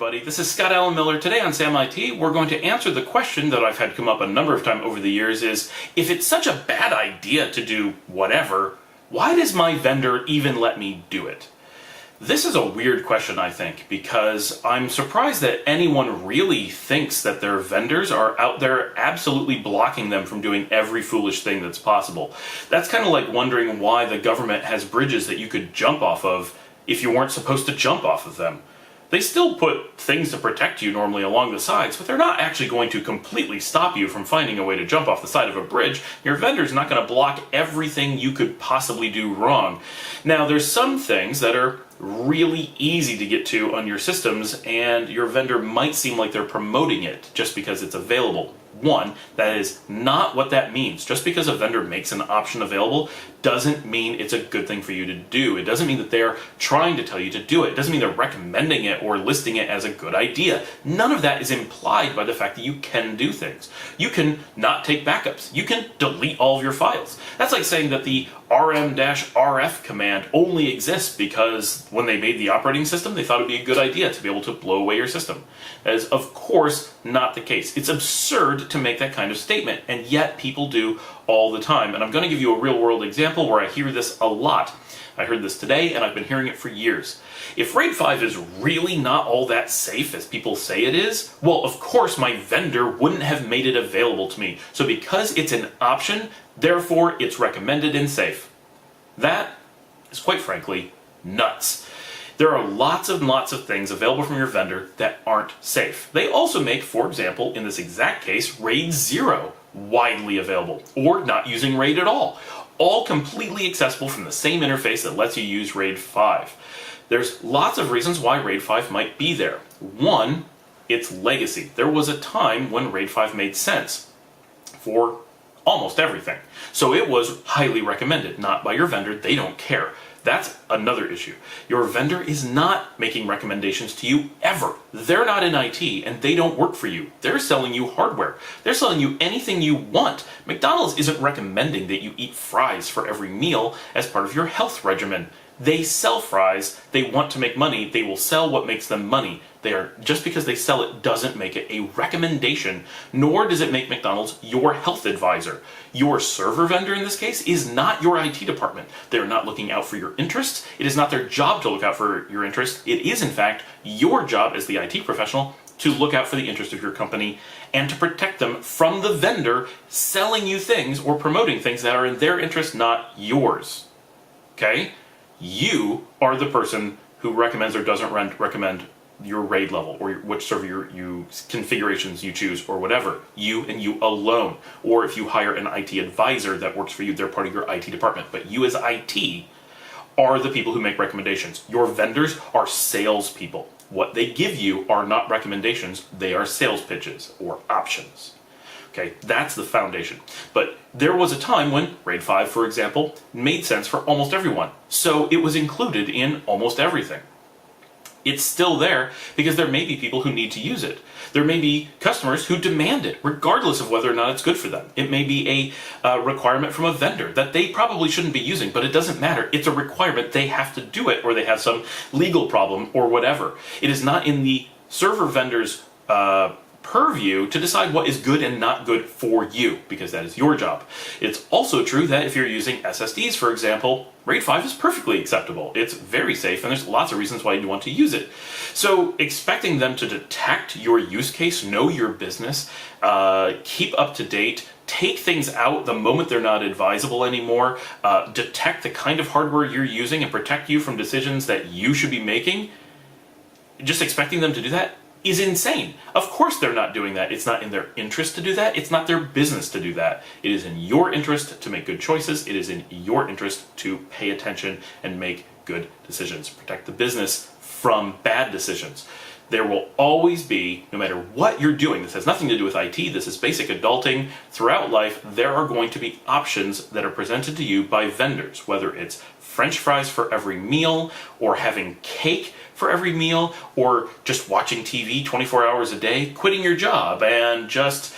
everybody. This is Scott Allen Miller. Today on Sam IT, we're going to answer the question that I've had come up a number of times over the years is, if it's such a bad idea to do whatever, why does my vendor even let me do it? This is a weird question, I think, because I'm surprised that anyone really thinks that their vendors are out there absolutely blocking them from doing every foolish thing that's possible. That's kind of like wondering why the government has bridges that you could jump off of if you weren't supposed to jump off of them. They still put things to protect you normally along the sides, but they're not actually going to completely stop you from finding a way to jump off the side of a bridge. Your vendor's not going to block everything you could possibly do wrong. Now, there's some things that are really easy to get to on your systems, and your vendor might seem like they're promoting it just because it's available. One, that is not what that means. Just because a vendor makes an option available doesn't mean it's a good thing for you to do. It doesn't mean that they're trying to tell you to do it. It doesn't mean they're recommending it or listing it as a good idea. None of that is implied by the fact that you can do things. You can not take backups. You can delete all of your files. That's like saying that the rm-rf command only exists because when they made the operating system, they thought it would be a good idea to be able to blow away your system. That is, of course, not the case. It's absurd to make that kind of statement, and yet people do all the time. And I'm going to give you a real-world example where I hear this a lot. I heard this today, and I've been hearing it for years. If RAID 5 is really not all that safe as people say it is, well, of course my vendor wouldn't have made it available to me. So because it's an option, therefore it's recommended and safe. That is, quite frankly, nuts. There are lots and lots of things available from your vendor that aren't safe. They also make, for example, in this exact case, RAID 0 widely available, or not using RAID at all completely accessible from the same interface that lets you use RAID 5. There's lots of reasons why RAID 5 might be there. One, it's legacy. There was a time when RAID 5 made sense for almost everything. So it was highly recommended, not by your vendor. They don't care. That's another issue. Your vendor is not making recommendations to you ever. They're not in IT and they don't work for you. They're selling you hardware. They're selling you anything you want. McDonald's isn't recommending that you eat fries for every meal as part of your health regimen. They sell fries. They want to make money. They will sell what makes them money. Just because they sell it doesn't make it a recommendation, nor does it make McDonald's your health advisor. Your server vendor in this case is not your IT department. They're not looking out for your interests. It is not their job to look out for your interests. It is, in fact, your job as the IT professional to look out for the interest of your company and to protect them from the vendor selling you things or promoting things that are in their interest, not yours. Okay? You are the person who recommends or doesn't recommend your RAID level or which server configurations you choose or whatever. You and you alone. Or if you hire an IT advisor that works for you, they're part of your IT department. But you as IT are the people who make recommendations. Your vendors are salespeople. What they give you are not recommendations, they are sales pitches or options. Okay, that's the foundation. But there was a time when RAID 5, for example, made sense for almost everyone. So it was included in almost everything. It's still there because there may be people who need to use it. There may be customers who demand it, regardless of whether or not it's good for them. It may be a requirement from a vendor that they probably shouldn't be using, but it doesn't matter. It's a requirement. They have to do it, or they have some legal problem, or whatever. It is not in the server vendor's purview to decide what is good and not good for you, because that is your job. It's also true that if you're using SSDs, for example, RAID 5 is perfectly acceptable. It's very safe, and there's lots of reasons why you want to use it. So expecting them to detect your use case, know your business, keep up to date, take things out the moment they're not advisable anymore, detect the kind of hardware you're using and protect you from decisions that you should be making, just expecting them to do that is insane. Of course they're not doing that. It's not in their interest to do that. It's not their business to do that. It is in your interest to make good choices. It is in your interest to pay attention and make good decisions. Protect the business from bad decisions. There will always be, no matter what you're doing, this has nothing to do with IT, this is basic adulting. Throughout life, there are going to be options that are presented to you by vendors, whether it's French fries for every meal, or having cake for every meal, or just watching TV 24 hours a day, quitting your job, and just,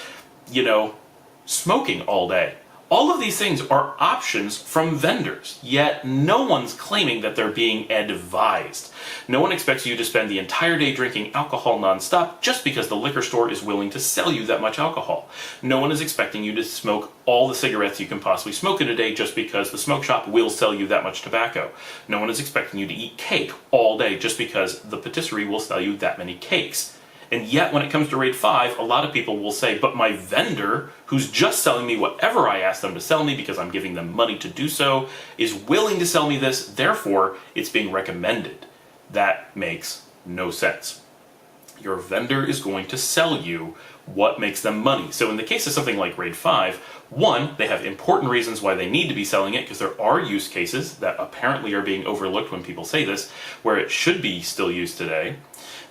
smoking all day. All of these things are options from vendors, yet no one's claiming that they're being advised. No one expects you to spend the entire day drinking alcohol nonstop just because the liquor store is willing to sell you that much alcohol. No one is expecting you to smoke all the cigarettes you can possibly smoke in a day just because the smoke shop will sell you that much tobacco. No one is expecting you to eat cake all day just because the patisserie will sell you that many cakes. And yet, when it comes to RAID 5, a lot of people will say, but my vendor, who's just selling me whatever I ask them to sell me because I'm giving them money to do so, is willing to sell me this, therefore it's being recommended. That makes no sense. Your vendor is going to sell you what makes them money. So in the case of something like RAID 5, one, they have important reasons why they need to be selling it, because there are use cases that apparently are being overlooked when people say this, where it should be still used today.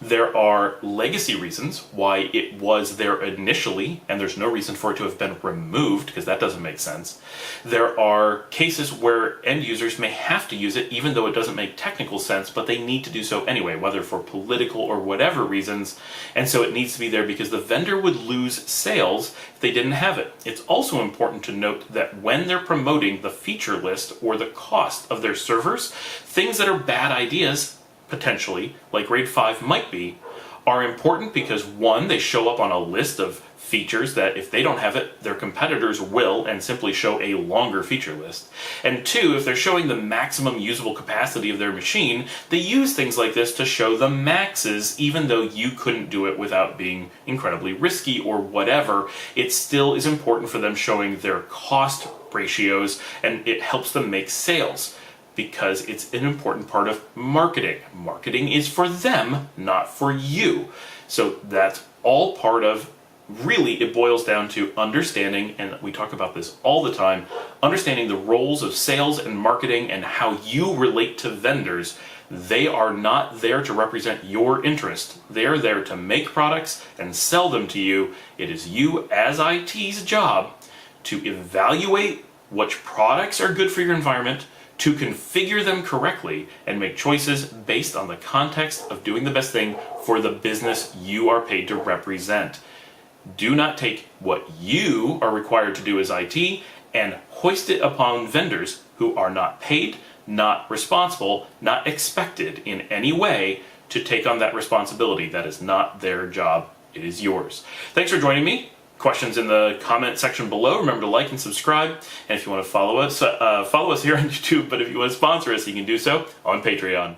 There are legacy reasons why it was there initially, and there's no reason for it to have been removed, because that doesn't make sense. There are cases where end users may have to use it, even though it doesn't make technical sense, but they need to do so anyway, whether for political or whatever reasons, and so it needs to be there because the vendor would lose sales if they didn't have it. It's also important to note that when they're promoting the feature list or the cost of their servers, things that are bad ideas, potentially, like RAID 5 might be, are important because one, they show up on a list of features that if they don't have it, their competitors will and simply show a longer feature list. And two, if they're showing the maximum usable capacity of their machine, they use things like this to show the maxes, even though you couldn't do it without being incredibly risky or whatever. It still is important for them showing their cost ratios, and it helps them make sales, because it's an important part of marketing. Marketing is for them, not for you. So that's all part of, really, it boils down to understanding, and we talk about this all the time, understanding the roles of sales and marketing and how you relate to vendors. They are not there to represent your interest. They're there to make products and sell them to you. It is you as IT's job to evaluate which products are good for your environment, to configure them correctly, and make choices based on the context of doing the best thing for the business you are paid to represent. Do not take what you are required to do as IT and hoist it upon vendors who are not paid, not responsible, not expected in any way to take on that responsibility. That is not their job. It is yours. Thanks for joining me. Questions in the comment section below. Remember to like and subscribe. And if you want to follow us here on YouTube, but if you want to sponsor us, you can do so on Patreon.